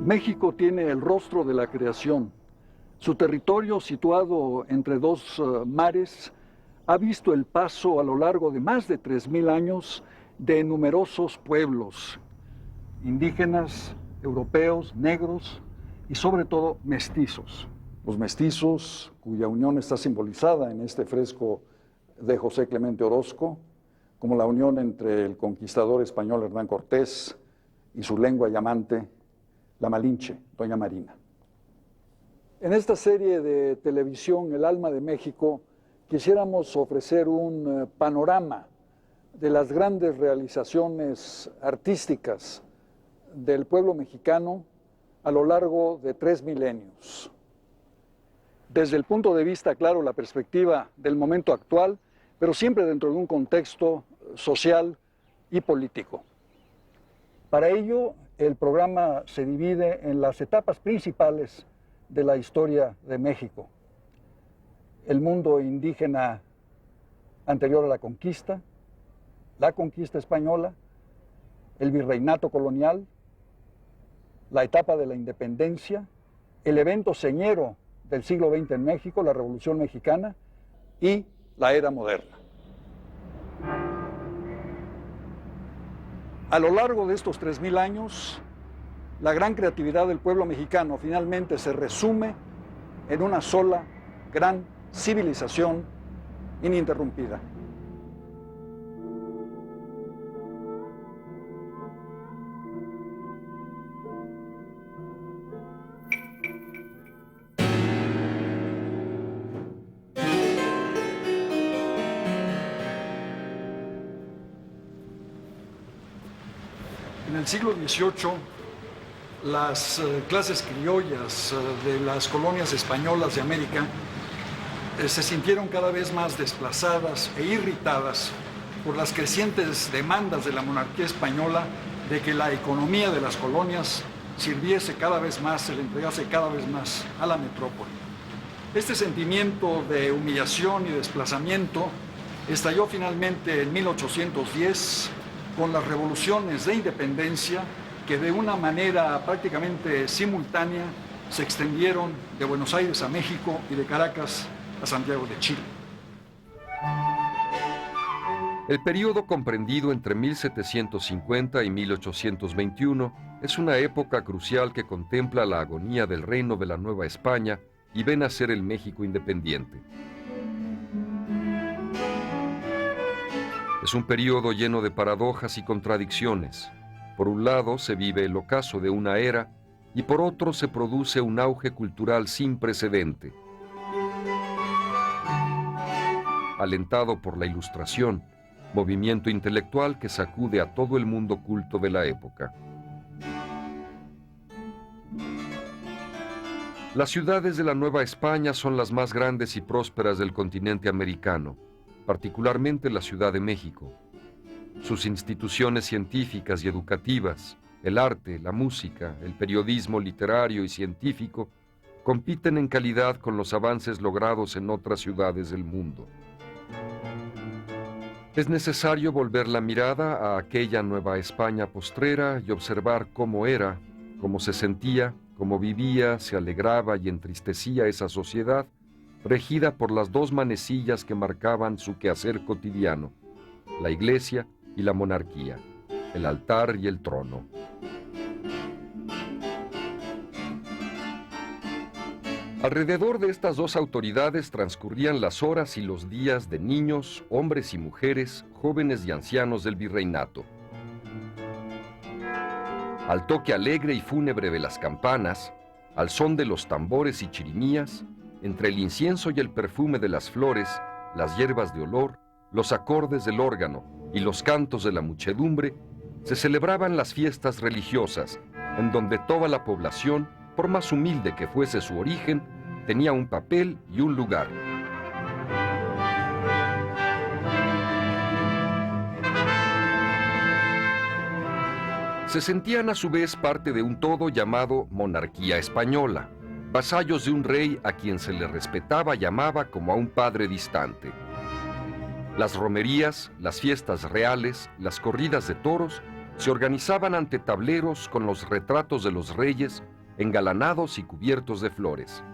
México tiene el rostro de la creación. Su territorio, situado entre dos mares, ha visto el paso a lo largo de más de 3000 años de numerosos pueblos, indígenas, europeos, negros y sobre todo mestizos. Los mestizos, cuya unión está simbolizada en este fresco de José Clemente Orozco, como la unión entre el conquistador español Hernán Cortés y su lengua llamante, la Malinche, Doña Marina. En esta serie de televisión, El Alma de México, quisiéramos ofrecer un panorama de las grandes realizaciones artísticas del pueblo mexicano a lo largo de 3 milenios. Desde el punto de vista, claro, la perspectiva del momento actual, pero siempre dentro de un contexto social y político. Para ello, el programa se divide en las etapas principales de la historia de México. El mundo indígena anterior a la conquista española, el virreinato colonial, la etapa de la independencia, el evento señero del siglo XX en México, la Revolución Mexicana, y la era moderna. A lo largo de estos 3000 años, la gran creatividad del pueblo mexicano finalmente se resume en una sola gran civilización ininterrumpida. En el siglo XVIII, las clases criollas de las colonias españolas de América se sintieron cada vez más desplazadas e irritadas por las crecientes demandas de la monarquía española de que la economía de las colonias sirviese cada vez más, se le entregase cada vez más a la metrópoli. Este sentimiento de humillación y desplazamiento estalló finalmente en 1810 con las revoluciones de independencia que de una manera prácticamente simultánea se extendieron de Buenos Aires a México y de Caracas a Santiago de Chile. El periodo comprendido entre 1750 y 1821 es una época crucial que contempla la agonía del reino de la Nueva España y ve nacer el México independiente. Es un periodo lleno de paradojas y contradicciones. Por un lado se vive el ocaso de una era y por otro se produce un auge cultural sin precedente. Alentado por la Ilustración, movimiento intelectual que sacude a todo el mundo culto de la época. Las ciudades de la Nueva España son las más grandes y prósperas del continente americano, particularmente la Ciudad de México. Sus instituciones científicas y educativas, el arte, la música, el periodismo literario y científico, compiten en calidad con los avances logrados en otras ciudades del mundo. Es necesario volver la mirada a aquella Nueva España postrera y observar cómo era, cómo se sentía, cómo vivía, se alegraba y entristecía esa sociedad, regida por las dos manecillas que marcaban su quehacer cotidiano, la iglesia y la monarquía, el altar y el trono. Alrededor de estas dos autoridades transcurrían las horas y los días de niños, hombres y mujeres, jóvenes y ancianos del virreinato. Al toque alegre y fúnebre de las campanas, al son de los tambores y chirimías, entre el incienso y el perfume de las flores, las hierbas de olor, los acordes del órgano y los cantos de la muchedumbre, se celebraban las fiestas religiosas, en donde toda la población, por más humilde que fuese su origen, tenía un papel y un lugar. se sentían a su vez parte de un todo llamado monarquía española, vasallos de un rey a quien se le respetaba y amaba como a un padre distante. Las romerías, las fiestas reales, las corridas de toros se organizaban ante tableros con los retratos de los reyes engalanados y cubiertos de flores.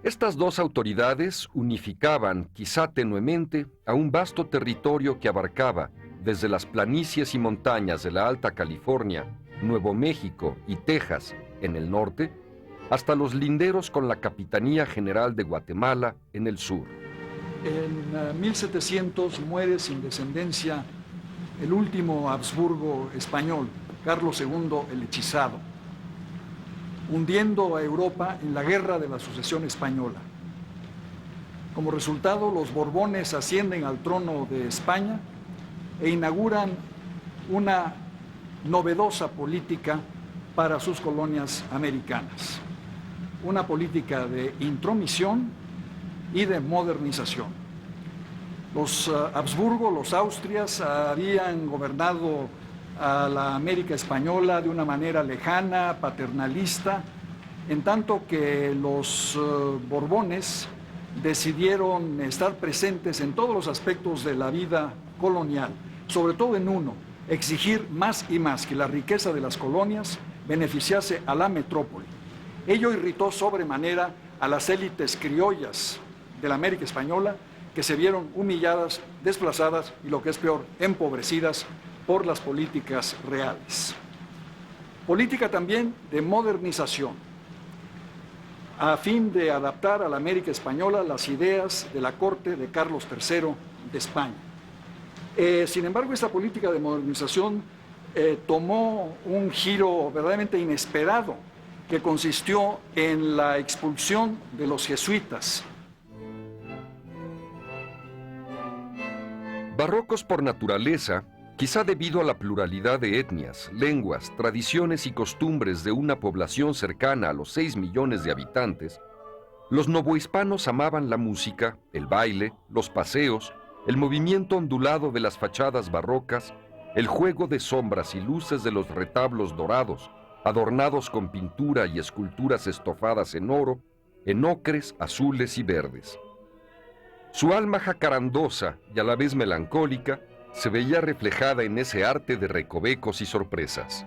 Estas dos autoridades unificaban, quizá tenuemente, a un vasto territorio que abarcaba desde las planicies y montañas de la Alta California, Nuevo México y Texas en el norte, hasta los linderos con la Capitanía General de Guatemala en el sur. En 1700 muere sin descendencia el último Habsburgo español, Carlos II el Hechizado, hundiendo a Europa en la Guerra de la Sucesión Española. Como resultado, los Borbones ascienden al trono de España e inauguran una novedosa política para sus colonias americanas, una política de intromisión y de modernización. Los Habsburgo, los Austrias, habían gobernado a la América española de una manera lejana, paternalista, en tanto que los Borbones decidieron estar presentes en todos los aspectos de la vida colonial, sobre todo en uno, exigir más y más que la riqueza de las colonias beneficiase a la metrópoli. Ello irritó sobremanera a las élites criollas de la América española, que se vieron humilladas, desplazadas y, lo que es peor, empobrecidas por las políticas reales. Política también de modernización, a fin de adaptar a la América española las ideas de la corte de Carlos III de España. Sin embargo, esta política de modernización tomó un giro verdaderamente inesperado, que consistió en la expulsión de los jesuitas. Barrocos por naturaleza, quizá debido a la pluralidad de etnias, lenguas, tradiciones y costumbres de una población cercana a los 6 millones de habitantes, los novohispanos amaban la música, el baile, los paseos, el movimiento ondulado de las fachadas barrocas, el juego de sombras y luces de los retablos dorados, adornados con pintura y esculturas estofadas en oro, en ocres, azules y verdes. Su alma jacarandosa y a la vez melancólica se veía reflejada en ese arte de recovecos y sorpresas.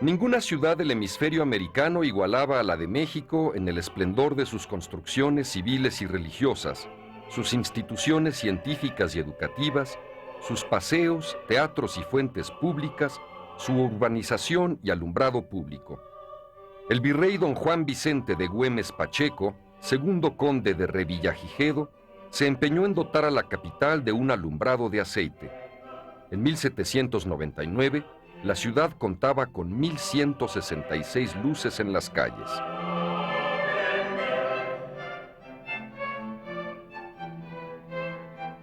Ninguna ciudad del hemisferio americano igualaba a la de México en el esplendor de sus construcciones civiles y religiosas, sus instituciones científicas y educativas, sus paseos, teatros y fuentes públicas, su urbanización y alumbrado público. El virrey don Juan Vicente de Güemes Pacheco, segundo conde de Revillagigedo, se empeñó en dotar a la capital de un alumbrado de aceite. En 1799, la ciudad contaba con 1,166 luces en las calles.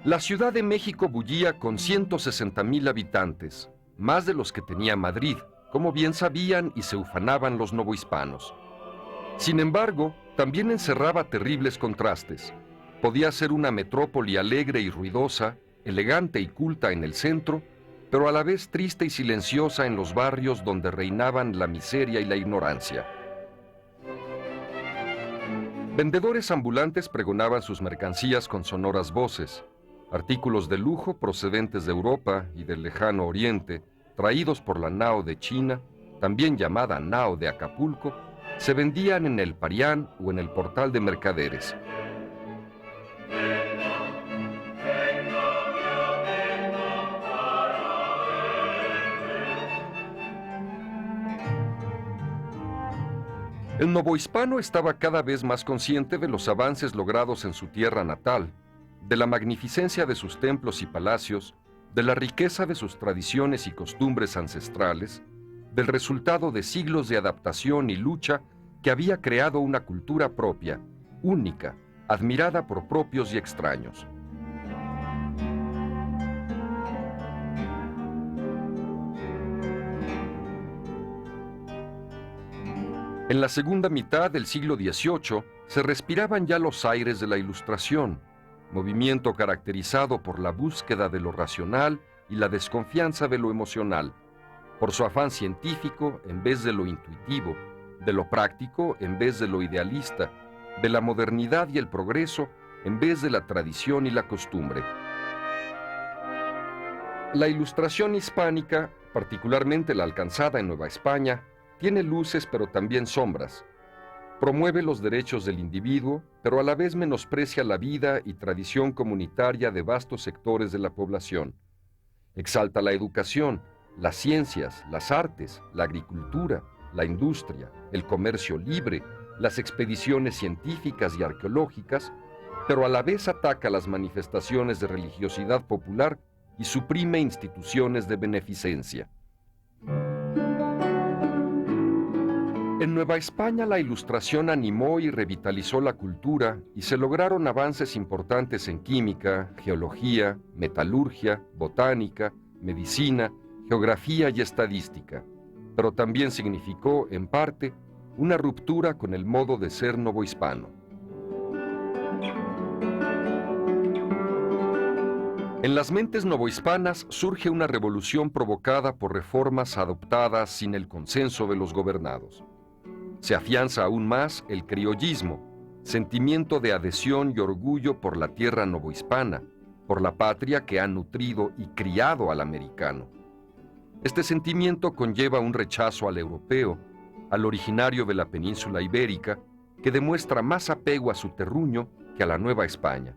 La Ciudad de México bullía con 160,000 habitantes, más de los que tenía Madrid, como bien sabían y se ufanaban los novohispanos. Sin embargo, también encerraba terribles contrastes. Podía ser una metrópoli alegre y ruidosa, elegante y culta en el centro, pero a la vez triste y silenciosa en los barrios donde reinaban la miseria y la ignorancia. Vendedores ambulantes pregonaban sus mercancías con sonoras voces. Artículos de lujo procedentes de Europa y del lejano Oriente, traídos por la nao de China, también llamada nao de Acapulco, se vendían en el Parián o en el Portal de Mercaderes. El novohispano estaba cada vez más consciente de los avances logrados en su tierra natal, de la magnificencia de sus templos y palacios, de la riqueza de sus tradiciones y costumbres ancestrales, del resultado de siglos de adaptación y lucha que había creado una cultura propia, única, admirada por propios y extraños. En la segunda mitad del siglo XVIII se respiraban ya los aires de la Ilustración, movimiento caracterizado por la búsqueda de lo racional y la desconfianza de lo emocional, por su afán científico en vez de lo intuitivo, de lo práctico en vez de lo idealista, de la modernidad y el progreso en vez de la tradición y la costumbre. La Ilustración hispánica, particularmente la alcanzada en Nueva España, tiene luces pero también sombras. Promueve los derechos del individuo, pero a la vez menosprecia la vida y tradición comunitaria de vastos sectores de la población. Exalta la educación, las ciencias, las artes, la agricultura, la industria, el comercio libre, las expediciones científicas y arqueológicas, pero a la vez ataca las manifestaciones de religiosidad popular y suprime instituciones de beneficencia. En Nueva España la Ilustración animó y revitalizó la cultura y se lograron avances importantes en química, geología, metalurgia, botánica, medicina, geografía y estadística, pero también significó, en parte, una ruptura con el modo de ser novohispano. En las mentes novohispanas surge una revolución provocada por reformas adoptadas sin el consenso de los gobernados. Se afianza aún más el criollismo, sentimiento de adhesión y orgullo por la tierra novohispana, por la patria que ha nutrido y criado al americano. Este sentimiento conlleva un rechazo al europeo, al originario de la península ibérica, que demuestra más apego a su terruño que a la Nueva España.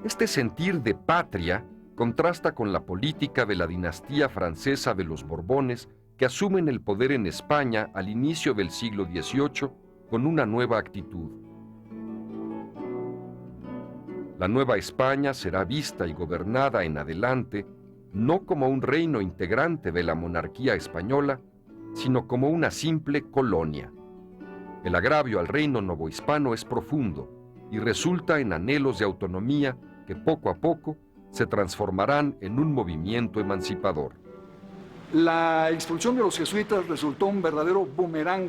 Este sentir de patria contrasta con la política de la dinastía francesa de los Borbones, que asumen el poder en España al inicio del siglo XVIII con una nueva actitud. La Nueva España será vista y gobernada en adelante no como un reino integrante de la monarquía española, sino como una simple colonia. El agravio al reino novohispano es profundo y resulta en anhelos de autonomía que poco a poco se transformarán en un movimiento emancipador. La expulsión de los jesuitas resultó un verdadero boomerang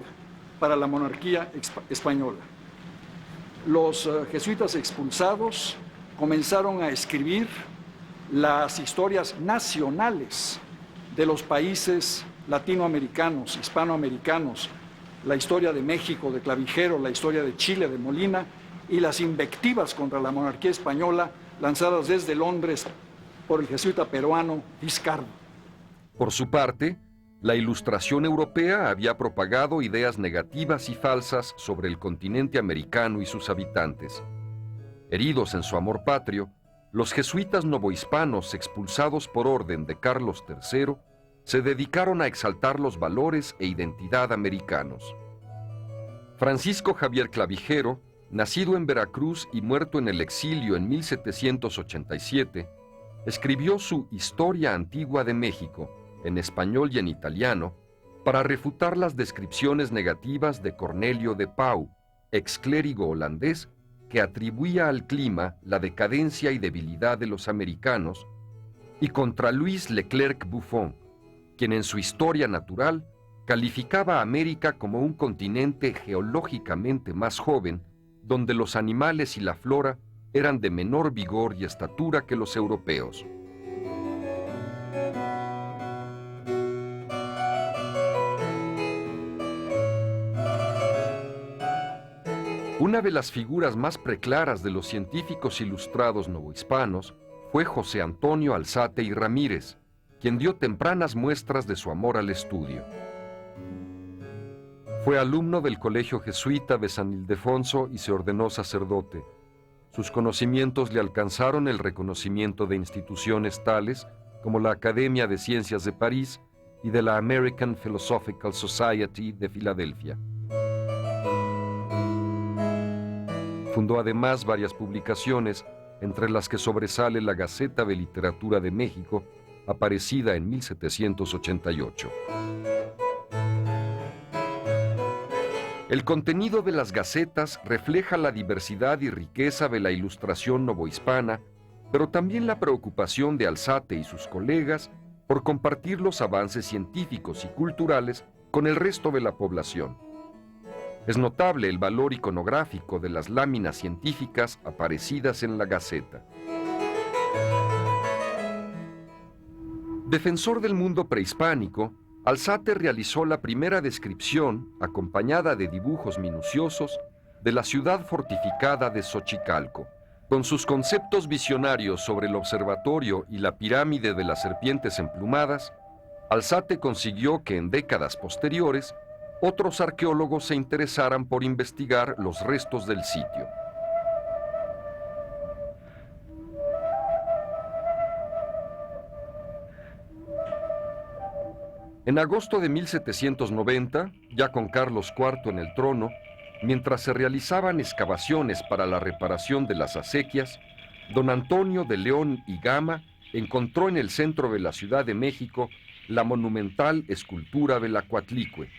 para la monarquía española. Los jesuitas expulsados comenzaron a escribir las historias nacionales de los países latinoamericanos, hispanoamericanos, la historia de México, de Clavijero, la historia de Chile, de Molina, y las invectivas contra la monarquía española lanzadas desde Londres por el jesuita peruano Vizcardo. Por su parte, la Ilustración europea había propagado ideas negativas y falsas sobre el continente americano y sus habitantes. Heridos en su amor patrio, los jesuitas novohispanos expulsados por orden de Carlos III se dedicaron a exaltar los valores e identidad americanos. Francisco Javier Clavijero, nacido en Veracruz y muerto en el exilio en 1787, escribió su Historia Antigua de México, en español y en italiano, para refutar las descripciones negativas de Cornelio de Pau, ex clérigo holandés, que atribuía al clima la decadencia y debilidad de los americanos, y contra Louis Leclerc Buffon, quien en su Historia Natural calificaba a América como un continente geológicamente más joven, donde los animales y la flora eran de menor vigor y estatura que los europeos. Una de las figuras más preclaras de los científicos ilustrados novohispanos fue José Antonio Alzate y Ramírez, quien dio tempranas muestras de su amor al estudio. Fue alumno del Colegio Jesuita de San Ildefonso y se ordenó sacerdote. Sus conocimientos le alcanzaron el reconocimiento de instituciones tales como la Academia de Ciencias de París y de la American Philosophical Society de Filadelfia. Fundó además varias publicaciones, entre las que sobresale la Gaceta de Literatura de México, aparecida en 1788. El contenido de las gacetas refleja la diversidad y riqueza de la Ilustración novohispana, pero también la preocupación de Alzate y sus colegas por compartir los avances científicos y culturales con el resto de la población. Es notable el valor iconográfico de las láminas científicas aparecidas en la Gaceta. Defensor del mundo prehispánico, Alzate realizó la primera descripción, acompañada de dibujos minuciosos, de la ciudad fortificada de Xochicalco. Con sus conceptos visionarios sobre el observatorio y la pirámide de las serpientes emplumadas, Alzate consiguió que en décadas posteriores otros arqueólogos se interesaran por investigar los restos del sitio. En agosto de 1790, ya con Carlos IV en el trono, mientras se realizaban excavaciones para la reparación de las acequias, don Antonio de León y Gama encontró en el centro de la Ciudad de México la monumental escultura de la Coatlicue.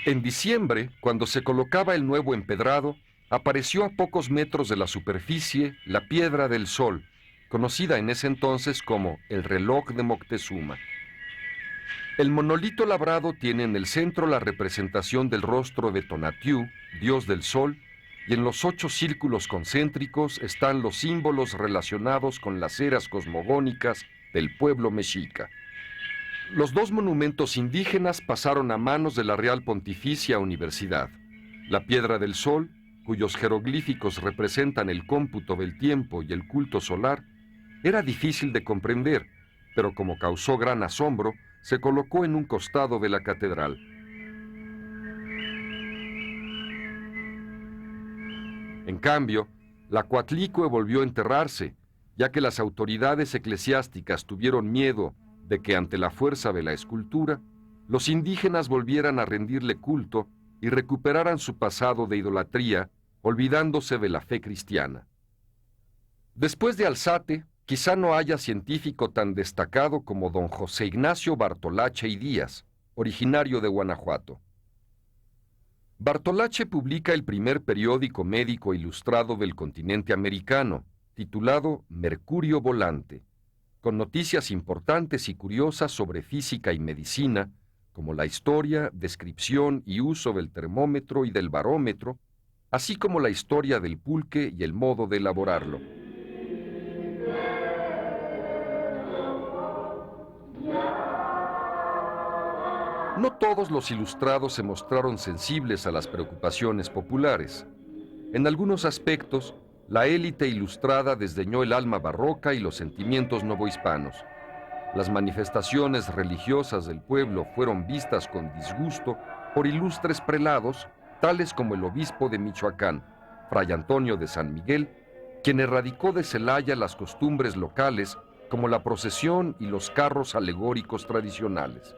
En diciembre, cuando se colocaba el nuevo empedrado, apareció a pocos metros de la superficie la Piedra del Sol, conocida en ese entonces como el reloj de Moctezuma. El monolito labrado tiene en el centro la representación del rostro de Tonatiuh, dios del sol, y en los 8 círculos concéntricos están los símbolos relacionados con las eras cosmogónicas del pueblo mexica. Los 2 monumentos indígenas pasaron a manos de la Real Pontificia Universidad. La Piedra del Sol, cuyos jeroglíficos representan el cómputo del tiempo y el culto solar, era difícil de comprender, pero como causó gran asombro, se colocó en un costado de la catedral. En cambio, la Coatlicue volvió a enterrarse, ya que las autoridades eclesiásticas tuvieron miedo de que ante la fuerza de la escultura, los indígenas volvieran a rendirle culto y recuperaran su pasado de idolatría, olvidándose de la fe cristiana. Después de Alzate, quizá no haya científico tan destacado como don José Ignacio Bartolache y Díaz, originario de Guanajuato. Bartolache publica el primer periódico médico ilustrado del continente americano, titulado Mercurio Volante, con noticias importantes y curiosas sobre física y medicina, como la historia, descripción y uso del termómetro y del barómetro, así como la historia del pulque y el modo de elaborarlo. No todos los ilustrados se mostraron sensibles a las preocupaciones populares. En algunos aspectos, la élite ilustrada desdeñó el alma barroca y los sentimientos novohispanos. Las manifestaciones religiosas del pueblo fueron vistas con disgusto por ilustres prelados, tales como el obispo de Michoacán, Fray Antonio de San Miguel, quien erradicó de Celaya las costumbres locales como la procesión y los carros alegóricos tradicionales.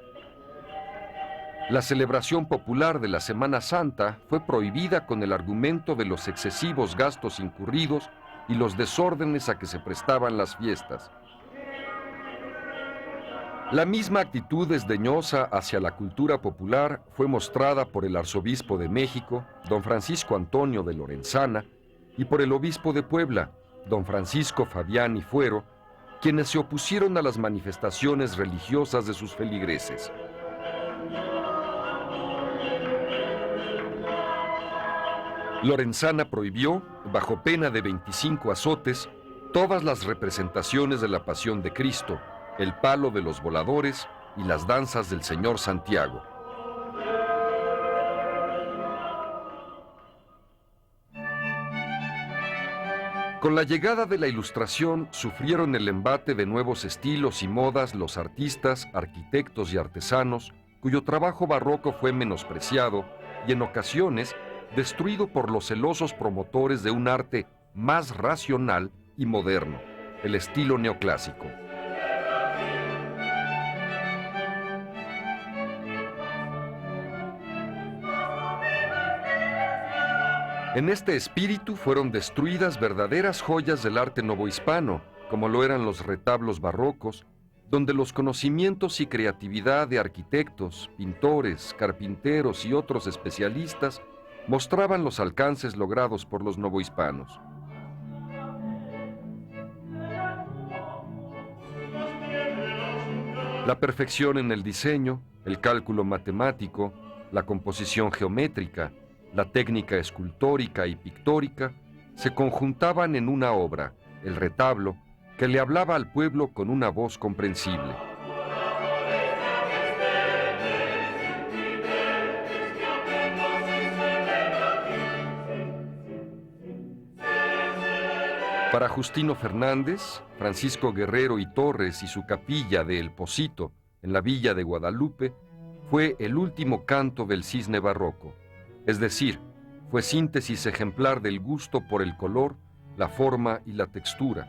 La celebración popular de la Semana Santa fue prohibida con el argumento de los excesivos gastos incurridos y los desórdenes a que se prestaban las fiestas. La misma actitud desdeñosa hacia la cultura popular fue mostrada por el arzobispo de México, don Francisco Antonio de Lorenzana, y por el obispo de Puebla, don Francisco Fabián y Fuero, quienes se opusieron a las manifestaciones religiosas de sus feligreses. Lorenzana prohibió, bajo pena de 25 azotes, todas las representaciones de la Pasión de Cristo, el palo de los voladores y las danzas del Señor Santiago. Con la llegada de la Ilustración sufrieron el embate de nuevos estilos y modas los artistas, arquitectos y artesanos, cuyo trabajo barroco fue menospreciado y en ocasiones destruido por los celosos promotores de un arte más racional y moderno, el estilo neoclásico. En este espíritu fueron destruidas verdaderas joyas del arte novohispano, como lo eran los retablos barrocos, donde los conocimientos y creatividad de arquitectos, pintores, carpinteros y otros especialistas mostraban los alcances logrados por los novohispanos. La perfección en el diseño, el cálculo matemático, la composición geométrica, la técnica escultórica y pictórica se conjuntaban en una obra, el retablo, que le hablaba al pueblo con una voz comprensible. Para Justino Fernández, Francisco Guerrero y Torres y su capilla de El Pocito, en la villa de Guadalupe, fue el último canto del cisne barroco, es decir, fue síntesis ejemplar del gusto por el color, la forma y la textura.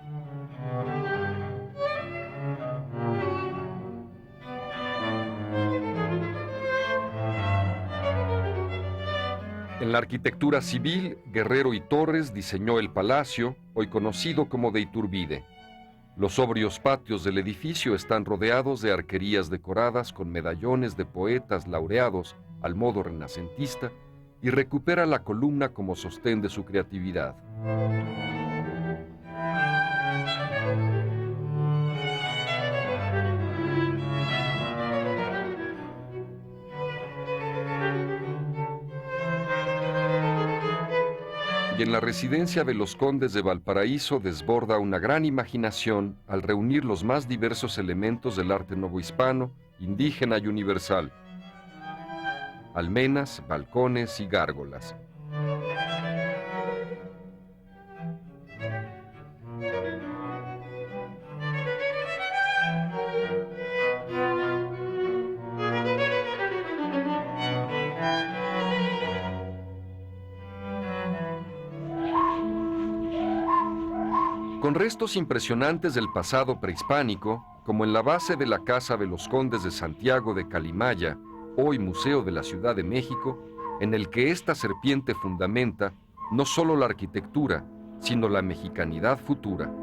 En la arquitectura civil, Guerrero y Torres diseñó el palacio, hoy conocido como de Iturbide. Los sobrios patios del edificio están rodeados de arquerías decoradas con medallones de poetas laureados al modo renacentista y recupera la columna como sostén de su creatividad. Y en la residencia de los condes de Valparaíso desborda una gran imaginación al reunir los más diversos elementos del arte novohispano, indígena y universal: almenas, balcones y gárgolas. Con restos impresionantes del pasado prehispánico, como en la base de la Casa de los Condes de Santiago de Calimaya, hoy Museo de la Ciudad de México, en el que esta serpiente fundamenta no solo la arquitectura, sino la mexicanidad futura.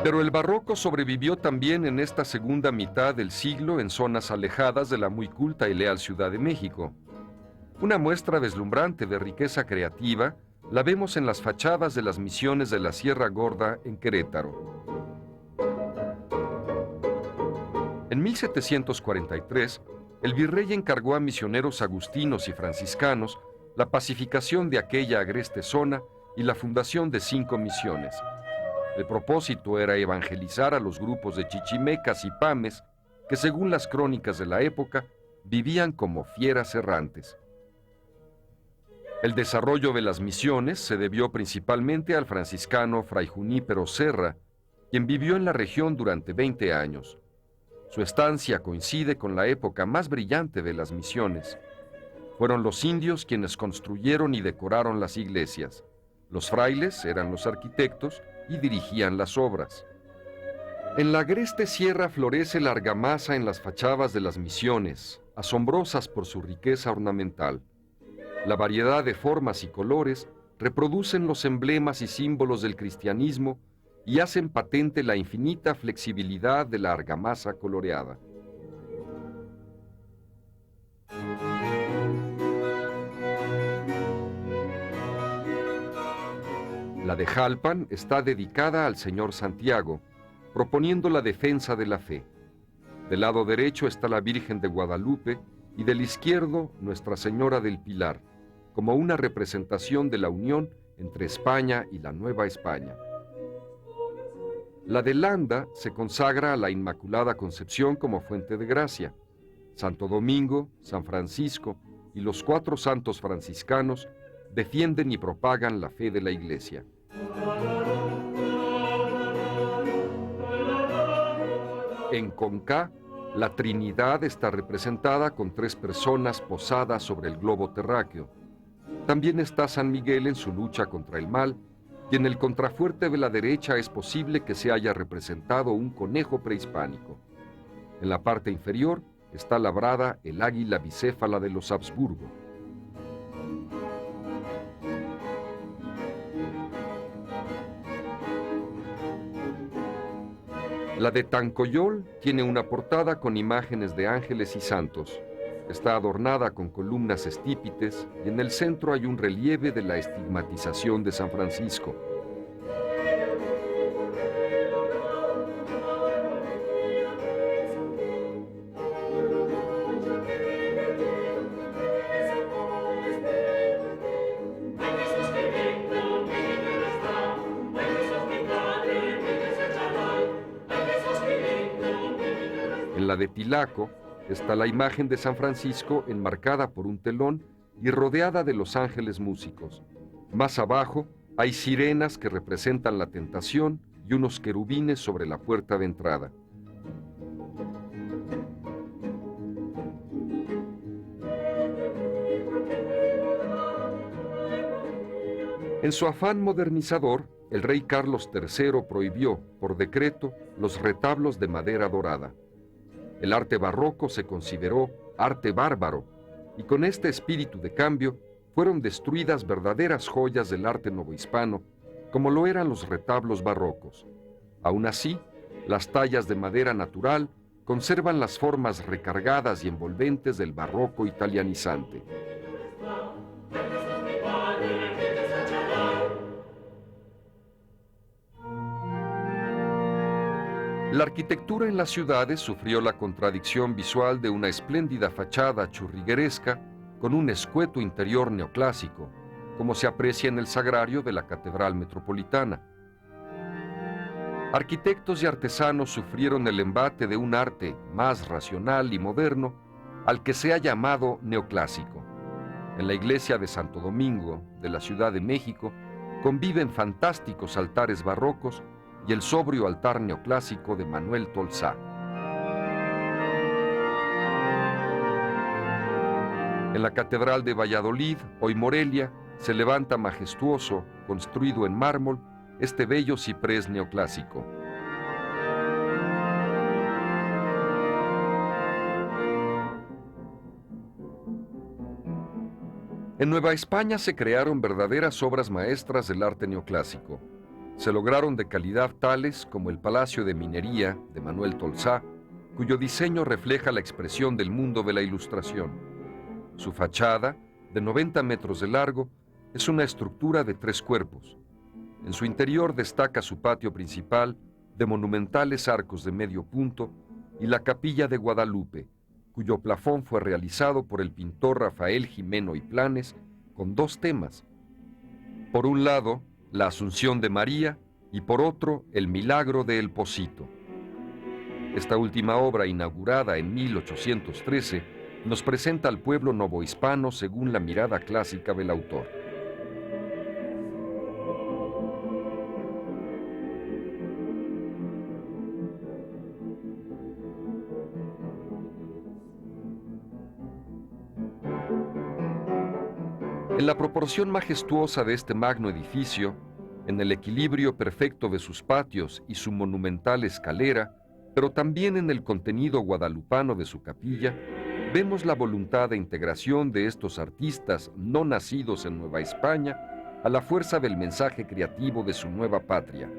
Pero el barroco sobrevivió también en esta segunda mitad del siglo en zonas alejadas de la muy culta y leal Ciudad de México. Una muestra deslumbrante de riqueza creativa la vemos en las fachadas de las misiones de la Sierra Gorda en Querétaro. En 1743, el virrey encargó a misioneros agustinos y franciscanos la pacificación de aquella agreste zona y la fundación de 5 misiones. El propósito era evangelizar a los grupos de chichimecas y pames que, según las crónicas de la época, vivían como fieras errantes. El desarrollo de las misiones se debió principalmente al franciscano Fray Junípero Serra, quien vivió en la región durante 20 años. Su estancia coincide con la época más brillante de las misiones. Fueron los indios quienes construyeron y decoraron las iglesias. Los frailes eran los arquitectos y dirigían las obras. En la agreste sierra florece la argamasa en las fachadas de las misiones, asombrosas por su riqueza ornamental. La variedad de formas y colores reproducen los emblemas y símbolos del cristianismo y hacen patente la infinita flexibilidad de la argamasa coloreada. La de Jalpan está dedicada al Señor Santiago, proponiendo la defensa de la fe. Del lado derecho está la Virgen de Guadalupe y del izquierdo Nuestra Señora del Pilar, como una representación de la unión entre España y la Nueva España. La de Landa se consagra a la Inmaculada Concepción como fuente de gracia. Santo Domingo, San Francisco y los 4 santos franciscanos defienden y propagan la fe de la Iglesia. En Conca, la Trinidad está representada con 3 personas posadas sobre el globo terráqueo. También está San Miguel en su lucha contra el mal, y en el contrafuerte de la derecha es posible que se haya representado un conejo prehispánico. En la parte inferior está labrada el águila bicéfala de los Habsburgo. La de Tancoyol tiene una portada con imágenes de ángeles y santos. Está adornada con columnas estípites y en el centro hay un relieve de la estigmatización de San Francisco. En la de Pilaco está la imagen de San Francisco enmarcada por un telón y rodeada de los ángeles músicos. Más abajo hay sirenas que representan la tentación y unos querubines sobre la puerta de entrada. En su afán modernizador, el rey Carlos III prohibió, por decreto, los retablos de madera dorada. El arte barroco se consideró arte bárbaro, y con este espíritu de cambio fueron destruidas verdaderas joyas del arte novohispano, como lo eran los retablos barrocos. Aún así, las tallas de madera natural conservan las formas recargadas y envolventes del barroco italianizante. La arquitectura en las ciudades sufrió la contradicción visual de una espléndida fachada churrigueresca con un escueto interior neoclásico, como se aprecia en el sagrario de la Catedral Metropolitana. Arquitectos y artesanos sufrieron el embate de un arte más racional y moderno al que se ha llamado neoclásico. En la iglesia de Santo Domingo, de la Ciudad de México, conviven fantásticos altares barrocos y el sobrio altar neoclásico de Manuel Tolsá. En la Catedral de Valladolid, hoy Morelia, se levanta majestuoso, construido en mármol, este bello ciprés neoclásico. En Nueva España se crearon verdaderas obras maestras del arte neoclásico. Se lograron de calidad tales como el Palacio de Minería de Manuel Tolsá, cuyo diseño refleja la expresión del mundo de la Ilustración. Su fachada, de 90 metros de largo, es una estructura de 3 cuerpos. En su interior destaca su patio principal, de monumentales arcos de medio punto, y la Capilla de Guadalupe, cuyo plafón fue realizado por el pintor Rafael Jimeno y Planes con 2 temas. Por un lado, la Asunción de María, y por otro, el Milagro de El Pocito. Esta última obra, inaugurada en 1813, nos presenta al pueblo novohispano según la mirada clásica del autor. En la proporción majestuosa de este magno edificio, en el equilibrio perfecto de sus patios y su monumental escalera, pero también en el contenido guadalupano de su capilla, vemos la voluntad de integración de estos artistas no nacidos en Nueva España a la fuerza del mensaje creativo de su nueva patria.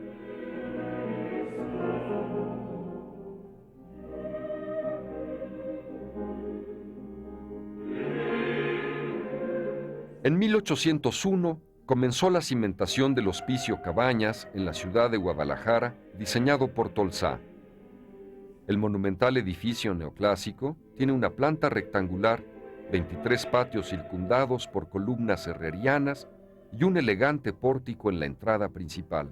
En 1801 comenzó la cimentación del Hospicio Cabañas en la ciudad de Guadalajara, diseñado por Tolsá. El monumental edificio neoclásico tiene una planta rectangular, 23 patios circundados por columnas herrerianas y un elegante pórtico en la entrada principal.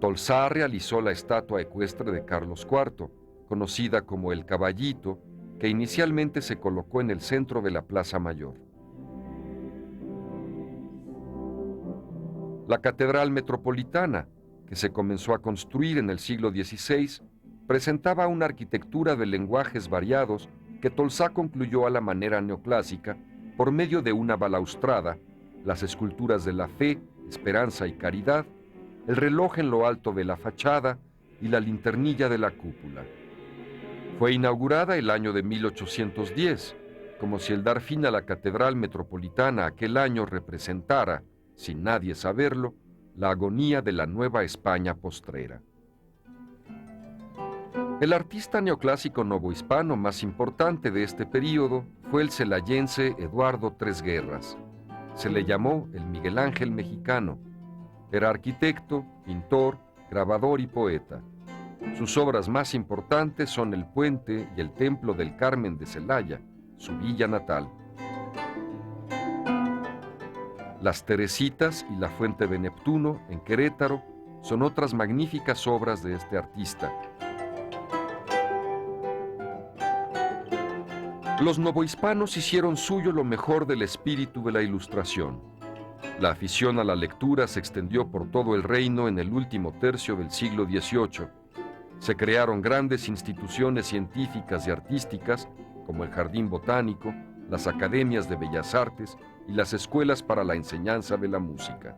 Tolsá realizó la estatua ecuestre de Carlos IV, conocida como el Caballito, que inicialmente se colocó en el centro de la Plaza Mayor. La Catedral Metropolitana, que se comenzó a construir en el siglo XVI, presentaba una arquitectura de lenguajes variados que Tolsá concluyó a la manera neoclásica por medio de una balaustrada, las esculturas de la fe, esperanza y caridad, el reloj en lo alto de la fachada y la linternilla de la cúpula. Fue inaugurada el año de 1810, como si el dar fin a la Catedral Metropolitana aquel año representara, sin nadie saberlo, la agonía de la Nueva España postrera. El artista neoclásico novohispano más importante de este período fue el celayense Eduardo Tresguerras. Se le llamó el Miguel Ángel mexicano. Era arquitecto, pintor, grabador y poeta. Sus obras más importantes son el Puente y el Templo del Carmen de Celaya, su villa natal. Las Teresitas y la Fuente de Neptuno, en Querétaro, son otras magníficas obras de este artista. Los novohispanos hicieron suyo lo mejor del espíritu de la Ilustración. La afición a la lectura se extendió por todo el reino en el último tercio del siglo XVIII. Se crearon grandes instituciones científicas y artísticas, como el Jardín Botánico, las Academias de Bellas Artes y las escuelas para la enseñanza de la música.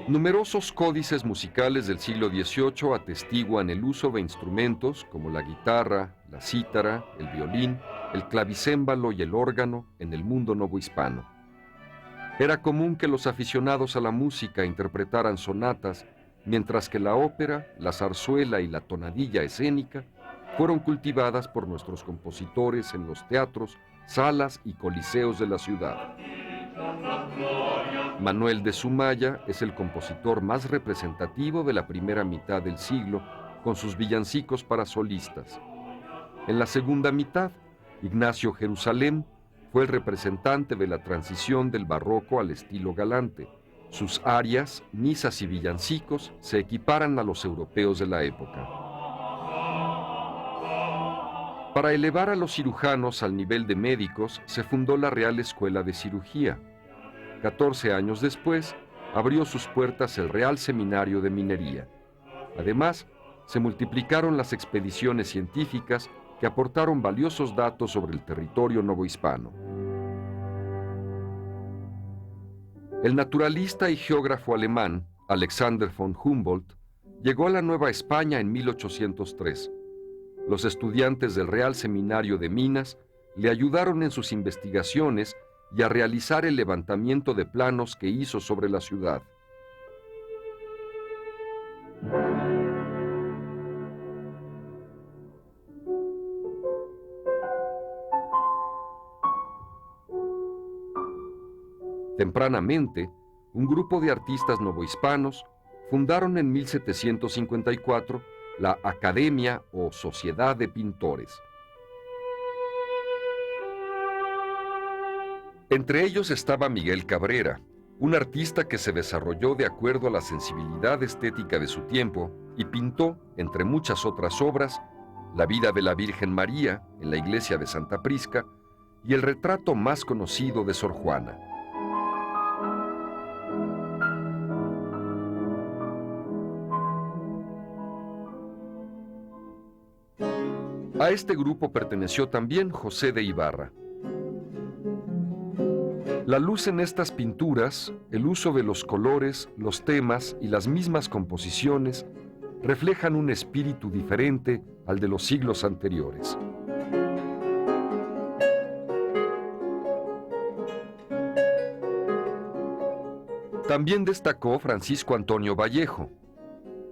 Numerosos códices musicales del siglo XVIII atestiguan el uso de instrumentos como la guitarra, la cítara, el violín, el clavicémbalo y el órgano en el mundo novohispano. Era común que los aficionados a la música interpretaran sonatas, mientras que la ópera, la zarzuela y la tonadilla escénica fueron cultivadas por nuestros compositores en los teatros, salas y coliseos de la ciudad. Manuel de Sumaya es el compositor más representativo de la primera mitad del siglo, con sus villancicos para solistas. En la segunda mitad, Ignacio Jerusalén fue el representante de la transición del barroco al estilo galante. Sus arias, misas y villancicos se equiparan a los europeos de la época. Para elevar a los cirujanos al nivel de médicos, se fundó la Real Escuela de Cirugía. 14 años después, abrió sus puertas el Real Seminario de Minería. Además, se multiplicaron las expediciones científicas que aportaron valiosos datos sobre el territorio novohispano. El naturalista y geógrafo alemán Alexander von Humboldt llegó a la Nueva España en 1803. Los estudiantes del Real Seminario de Minas le ayudaron en sus investigaciones y a realizar el levantamiento de planos que hizo sobre la ciudad. Tempranamente, un grupo de artistas novohispanos fundaron en 1754 la Academia o Sociedad de Pintores. Entre ellos estaba Miguel Cabrera, un artista que se desarrolló de acuerdo a la sensibilidad estética de su tiempo y pintó, entre muchas otras obras, la vida de la Virgen María en la iglesia de Santa Prisca y el retrato más conocido de Sor Juana. A este grupo perteneció también José de Ibarra. La luz en estas pinturas, el uso de los colores, los temas y las mismas composiciones reflejan un espíritu diferente al de los siglos anteriores. También destacó Francisco Antonio Vallejo.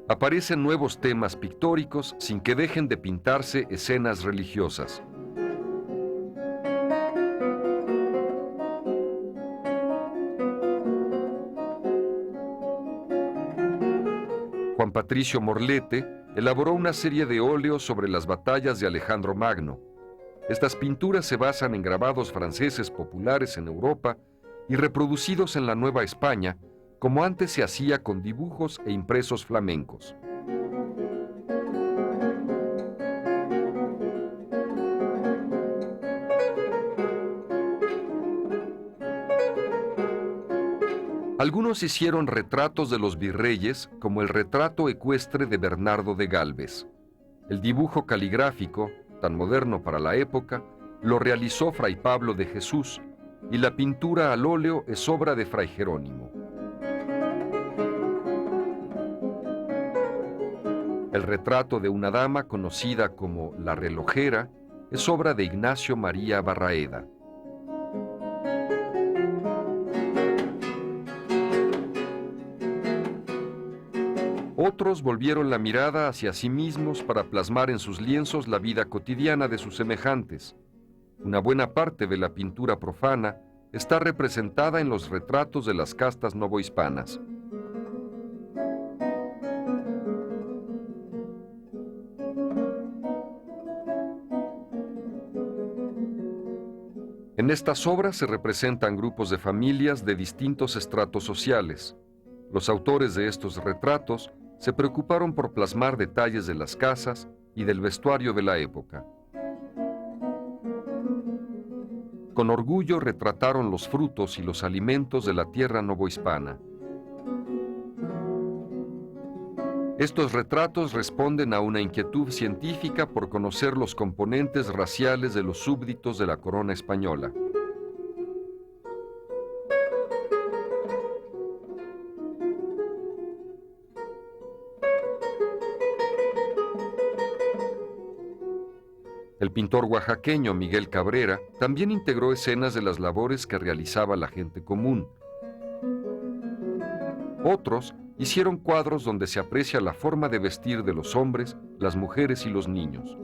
Aparecen nuevos temas pictóricos sin que dejen de pintarse escenas religiosas. Juan Patricio Morlete elaboró una serie de óleos sobre las batallas de Alejandro Magno. Estas pinturas se basan en grabados franceses populares en Europa y reproducidos en la Nueva España, como antes se hacía con dibujos e impresos flamencos. Algunos hicieron retratos de los virreyes, como el retrato ecuestre de Bernardo de Gálvez. El dibujo caligráfico, tan moderno para la época, lo realizó Fray Pablo de Jesús, y la pintura al óleo es obra de Fray Jerónimo. El retrato de una dama conocida como La Relojera es obra de Ignacio María Barraeda. Otros volvieron la mirada hacia sí mismos para plasmar en sus lienzos la vida cotidiana de sus semejantes. Una buena parte de la pintura profana está representada en los retratos de las castas novohispanas. En estas obras se representan grupos de familias de distintos estratos sociales. Los autores de estos retratos se preocuparon por plasmar detalles de las casas y del vestuario de la época. Con orgullo retrataron los frutos y los alimentos de la tierra novohispana. Estos retratos responden a una inquietud científica por conocer los componentes raciales de los súbditos de la corona española. El pintor oaxaqueño Miguel Cabrera también integró escenas de las labores que realizaba la gente común. Otros hicieron cuadros donde se aprecia la forma de vestir de los hombres, las mujeres y los niños.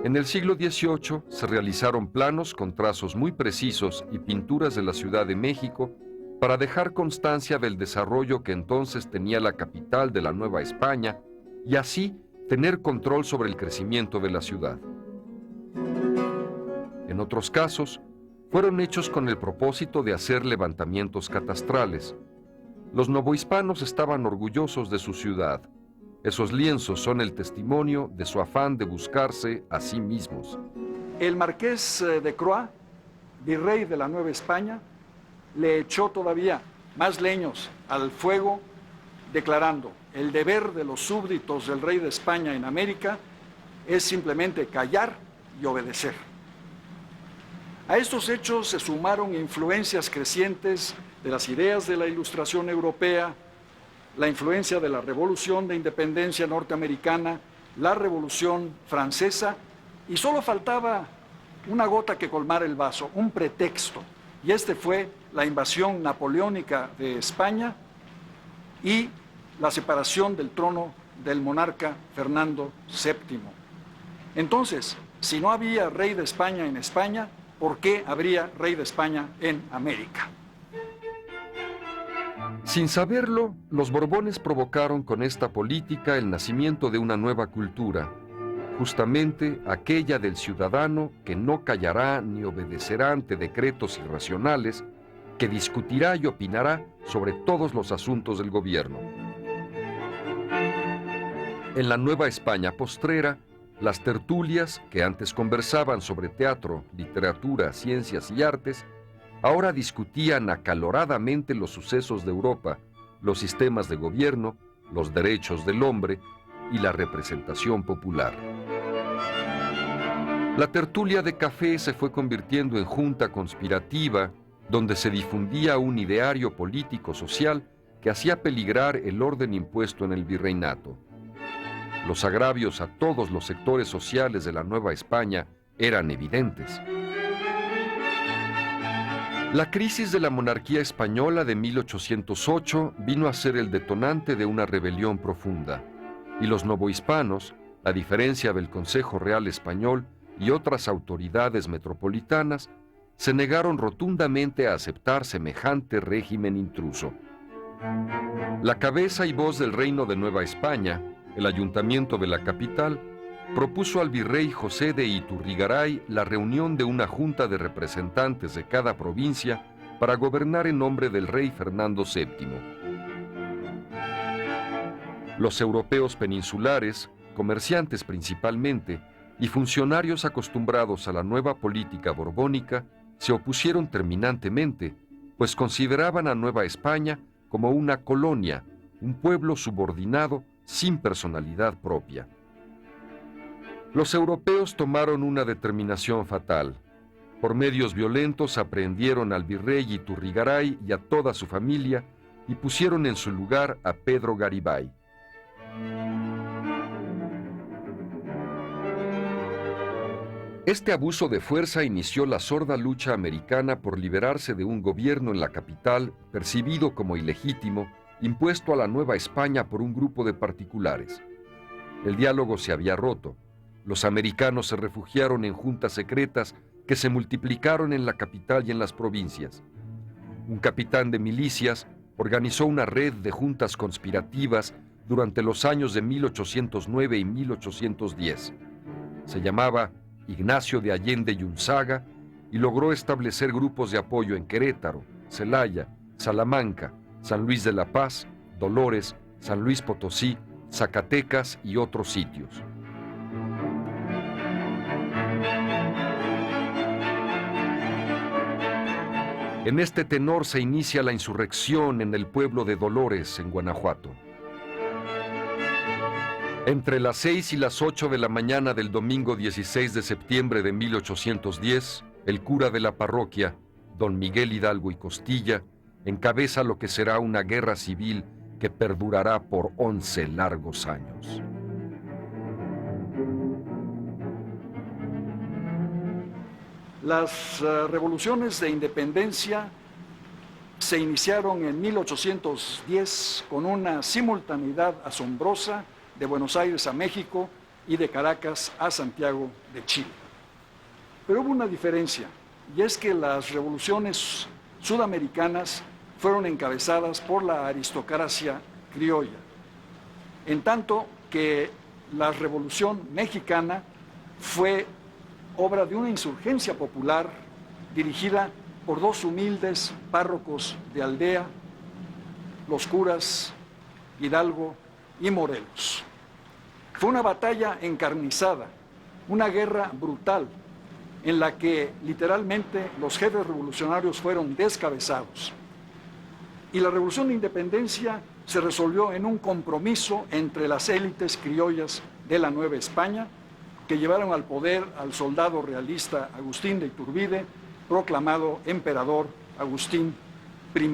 En el siglo XVIII se realizaron planos con trazos muy precisos y pinturas de la Ciudad de México para dejar constancia del desarrollo que entonces tenía la capital de la Nueva España y así tener control sobre el crecimiento de la ciudad. En otros casos, fueron hechos con el propósito de hacer levantamientos catastrales. Los novohispanos estaban orgullosos de su ciudad. Esos lienzos son el testimonio de su afán de buscarse a sí mismos. El marqués de Croix, virrey de la Nueva España, le echó todavía más leños al fuego, declarando: el deber de los súbditos del rey de España en América es simplemente callar y obedecer. A estos hechos se sumaron influencias crecientes de las ideas de la Ilustración europea, la influencia de la Revolución de Independencia norteamericana, la Revolución Francesa, y solo faltaba una gota que colmara el vaso, un pretexto, y este fue la invasión napoleónica de España y la separación del trono del monarca Fernando VII. Entonces, si no había rey de España en España, ¿por qué habría rey de España en América? Sin saberlo, los Borbones provocaron con esta política el nacimiento de una nueva cultura, justamente aquella del ciudadano que no callará ni obedecerá ante decretos irracionales, que discutirá y opinará sobre todos los asuntos del gobierno. En la Nueva España postrera, las tertulias, que antes conversaban sobre teatro, literatura, ciencias y artes, ahora discutían acaloradamente los sucesos de Europa, los sistemas de gobierno, los derechos del hombre y la representación popular. La tertulia de café se fue convirtiendo en junta conspirativa, donde se difundía un ideario político-social que hacía peligrar el orden impuesto en el virreinato. Los agravios a todos los sectores sociales de la Nueva España eran evidentes. La crisis de la monarquía española de 1808 vino a ser el detonante de una rebelión profunda, y los novohispanos, a diferencia del Consejo Real Español y otras autoridades metropolitanas, se negaron rotundamente a aceptar semejante régimen intruso. La cabeza y voz del Reino de Nueva España, el ayuntamiento de la capital, propuso al virrey José de Iturrigaray la reunión de una junta de representantes de cada provincia para gobernar en nombre del rey Fernando VII. Los europeos peninsulares, comerciantes principalmente, y funcionarios acostumbrados a la nueva política borbónica, se opusieron terminantemente, pues consideraban a Nueva España como una colonia, un pueblo subordinado sin personalidad propia. Los europeos tomaron una determinación fatal. Por medios violentos aprehendieron al virrey Iturrigaray y a toda su familia y pusieron en su lugar a Pedro Garibay. Este abuso de fuerza inició la sorda lucha americana por liberarse de un gobierno en la capital percibido como ilegítimo, impuesto a la Nueva España por un grupo de particulares. El diálogo se había roto. Los americanos se refugiaron en juntas secretas que se multiplicaron en la capital y en las provincias. Un capitán de milicias organizó una red de juntas conspirativas durante los años de 1809 y 1810. Se llamaba Ignacio de Allende y Unzaga y logró establecer grupos de apoyo en Querétaro, Celaya, Salamanca, San Luis de la Paz, Dolores, San Luis Potosí, Zacatecas y otros sitios. En este tenor se inicia la insurrección en el pueblo de Dolores, en Guanajuato. Entre las 6 y las 8 de la mañana del domingo 16 de septiembre de 1810, el cura de la parroquia, don Miguel Hidalgo y Costilla, encabeza lo que será una guerra civil que perdurará por 11 largos años. Las revoluciones de independencia se iniciaron en 1810 con una simultaneidad asombrosa de Buenos Aires a México y de Caracas a Santiago de Chile. Pero hubo una diferencia, y es que las revoluciones sudamericanas fueron encabezadas por la aristocracia criolla, en tanto que la revolución mexicana fue obra de una insurgencia popular dirigida por dos humildes párrocos de aldea, los curas Hidalgo y Morelos. Fue una batalla encarnizada, una guerra brutal, en la que literalmente los jefes revolucionarios fueron descabezados. Y la revolución de independencia se resolvió en un compromiso entre las élites criollas de la Nueva España, que llevaron al poder al soldado realista Agustín de Iturbide, proclamado emperador Agustín I.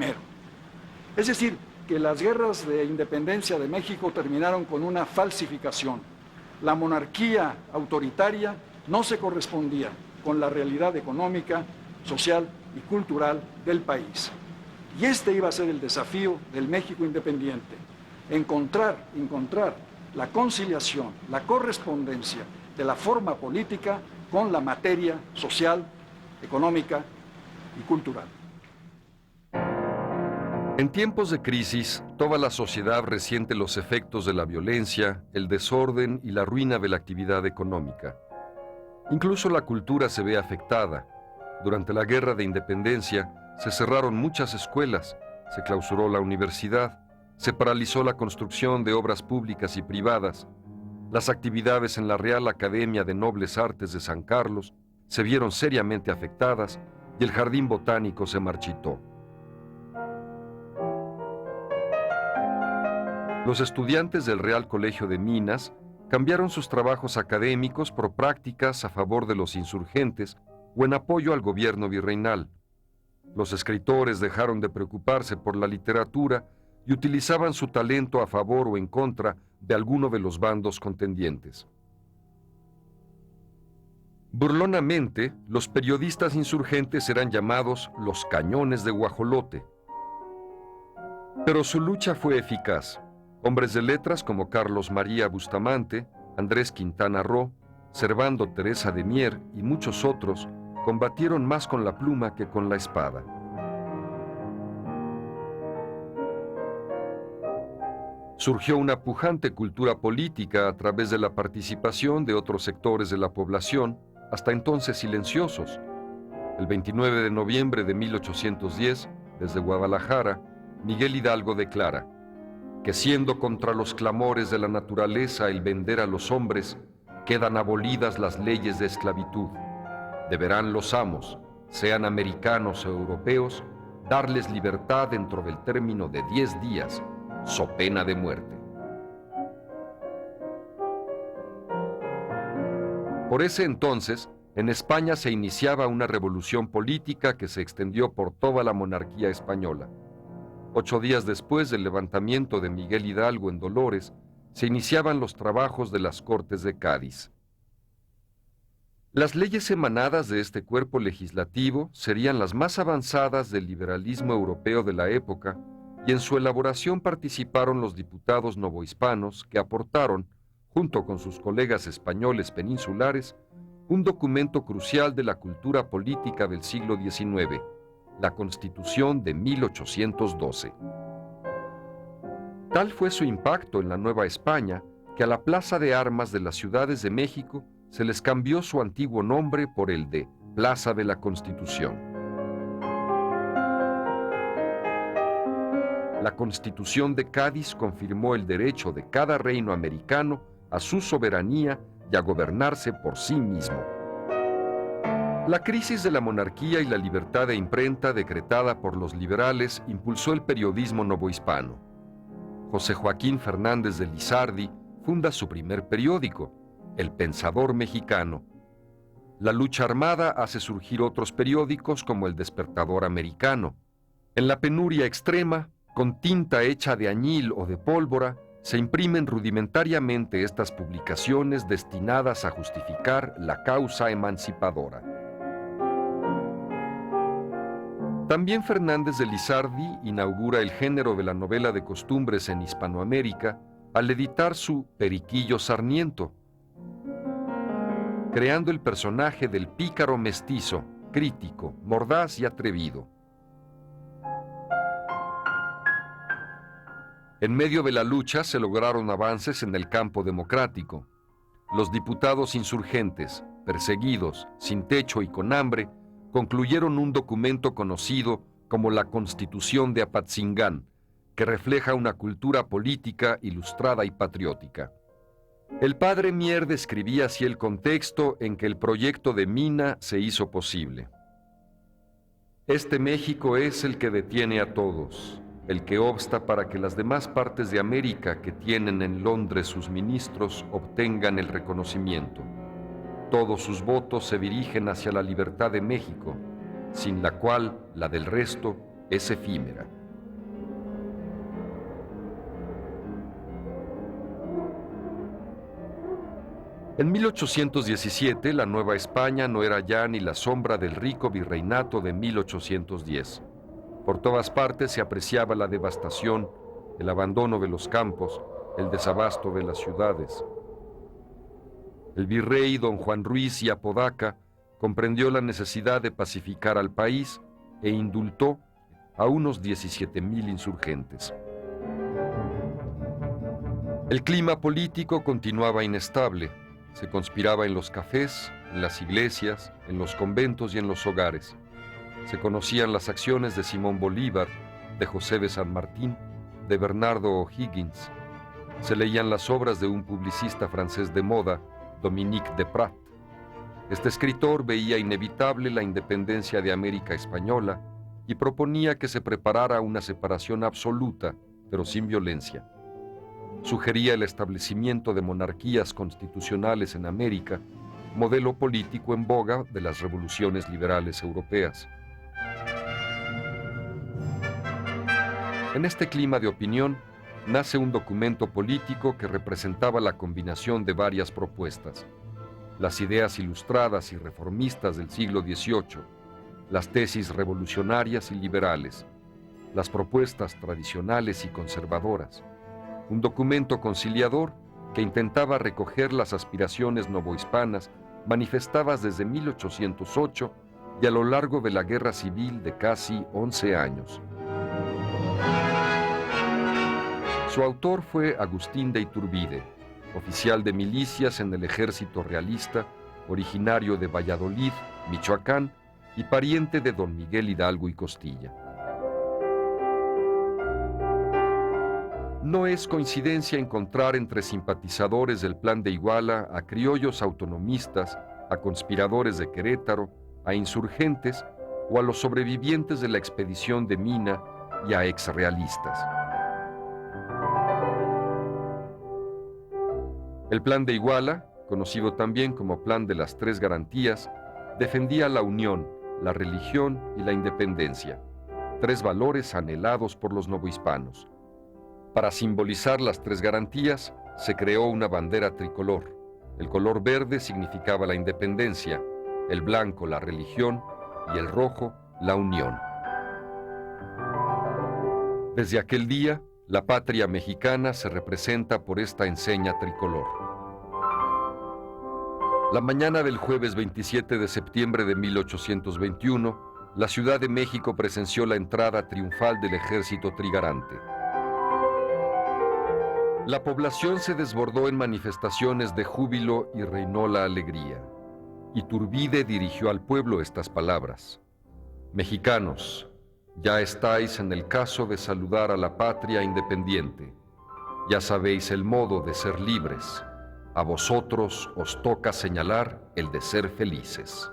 Es decir, que las guerras de independencia de México terminaron con una falsificación. La monarquía autoritaria no se correspondía con la realidad económica, social y cultural del país. Y este iba a ser el desafío del México independiente: encontrar la conciliación, la correspondencia de la forma política con la materia social, económica y cultural. En tiempos de crisis, toda la sociedad resiente los efectos de la violencia, el desorden y la ruina de la actividad económica. Incluso la cultura se ve afectada. Durante la Guerra de Independencia se cerraron muchas escuelas, se clausuró la universidad, se paralizó la construcción de obras públicas y privadas. Las actividades en la Real Academia de Nobles Artes de San Carlos se vieron seriamente afectadas y el jardín botánico se marchitó. Los estudiantes del Real Colegio de Minas cambiaron sus trabajos académicos por prácticas a favor de los insurgentes o en apoyo al gobierno virreinal. Los escritores dejaron de preocuparse por la literatura y utilizaban su talento a favor o en contra de alguno de los bandos contendientes. Burlonamente, los periodistas insurgentes eran llamados los Cañones de Guajolote. Pero su lucha fue eficaz. Hombres de letras como Carlos María Bustamante, Andrés Quintana Roo, Servando Teresa de Mier y muchos otros combatieron más con la pluma que con la espada. Surgió una pujante cultura política a través de la participación de otros sectores de la población, hasta entonces silenciosos. El 29 de noviembre de 1810, desde Guadalajara, Miguel Hidalgo declara que siendo contra los clamores de la naturaleza el vender a los hombres, quedan abolidas las leyes de esclavitud. Deberán los amos, sean americanos o europeos, darles libertad dentro del término de 10 días, so pena de muerte. Por ese entonces, en España se iniciaba una revolución política que se extendió por toda la monarquía española. 8 días después del levantamiento de Miguel Hidalgo en Dolores, se iniciaban los trabajos de las Cortes de Cádiz. Las leyes emanadas de este cuerpo legislativo serían las más avanzadas del liberalismo europeo de la época, y en su elaboración participaron los diputados novohispanos que aportaron, junto con sus colegas españoles peninsulares, un documento crucial de la cultura política del siglo XIX, la Constitución de 1812. Tal fue su impacto en la Nueva España que a la Plaza de Armas de las ciudades de México se les cambió su antiguo nombre por el de Plaza de la Constitución. La Constitución de Cádiz confirmó el derecho de cada reino americano a su soberanía y a gobernarse por sí mismo. La crisis de la monarquía y la libertad de imprenta decretada por los liberales impulsó el periodismo novohispano. José Joaquín Fernández de Lizardi funda su primer periódico, El Pensador Mexicano. La lucha armada hace surgir otros periódicos como El Despertador Americano. En la penuria extrema, con tinta hecha de añil o de pólvora, se imprimen rudimentariamente estas publicaciones destinadas a justificar la causa emancipadora. También Fernández de Lizardi inaugura el género de la novela de costumbres en Hispanoamérica al editar su Periquillo Sarniento, creando el personaje del pícaro mestizo, crítico, mordaz y atrevido. En medio de la lucha se lograron avances en el campo democrático. Los diputados insurgentes, perseguidos, sin techo y con hambre, concluyeron un documento conocido como la Constitución de Apatzingán, que refleja una cultura política ilustrada y patriótica. El padre Mier describía así el contexto en que el proyecto de Mina se hizo posible. Este México es el que detiene a todos, el que obsta para que las demás partes de América que tienen en Londres sus ministros obtengan el reconocimiento. Todos sus votos se dirigen hacia la libertad de México, sin la cual la del resto es efímera. En 1817, la Nueva España no era ya ni la sombra del rico virreinato de 1810. Por todas partes se apreciaba la devastación, el abandono de los campos, el desabasto de las ciudades. El virrey don Juan Ruiz y Apodaca comprendió la necesidad de pacificar al país e indultó a unos 17,000 insurgentes. El clima político continuaba inestable. Se conspiraba en los cafés, en las iglesias, en los conventos y en los hogares. Se conocían las acciones de Simón Bolívar, de José de San Martín, de Bernardo O'Higgins. Se leían las obras de un publicista francés de moda, Dominique Desprat. Este escritor veía inevitable la independencia de América Española y proponía que se preparara una separación absoluta, pero sin violencia. Sugería el establecimiento de monarquías constitucionales en América, modelo político en boga de las revoluciones liberales europeas. En este clima de opinión, nace un documento político que representaba la combinación de varias propuestas: las ideas ilustradas y reformistas del siglo XVIII, las tesis revolucionarias y liberales, las propuestas tradicionales y conservadoras. Un documento conciliador que intentaba recoger las aspiraciones novohispanas manifestadas desde 1808 y a lo largo de la Guerra Civil de casi 11 años. Su autor fue Agustín de Iturbide, oficial de milicias en el ejército realista, originario de Valladolid, Michoacán, y pariente de don Miguel Hidalgo y Costilla. No es coincidencia encontrar entre simpatizadores del Plan de Iguala a criollos autonomistas, a conspiradores de Querétaro, a insurgentes o a los sobrevivientes de la expedición de Mina y a exrealistas. El Plan de Iguala, conocido también como Plan de las Tres Garantías, defendía la unión, la religión y la independencia, tres valores anhelados por los novohispanos. Para simbolizar las tres garantías, se creó una bandera tricolor, El color verde significaba la independencia, el blanco la religión y el rojo la unión. Desde aquel día, la patria mexicana se representa por esta enseña tricolor. La mañana del jueves 27 de septiembre de 1821, la Ciudad de México presenció la entrada triunfal del ejército trigarante. La población se desbordó en manifestaciones de júbilo y reinó la alegría. Iturbide dirigió al pueblo estas palabras: Mexicanos, ya estáis en el caso de saludar a la patria independiente. Ya sabéis el modo de ser libres. A vosotros os toca señalar el de ser felices.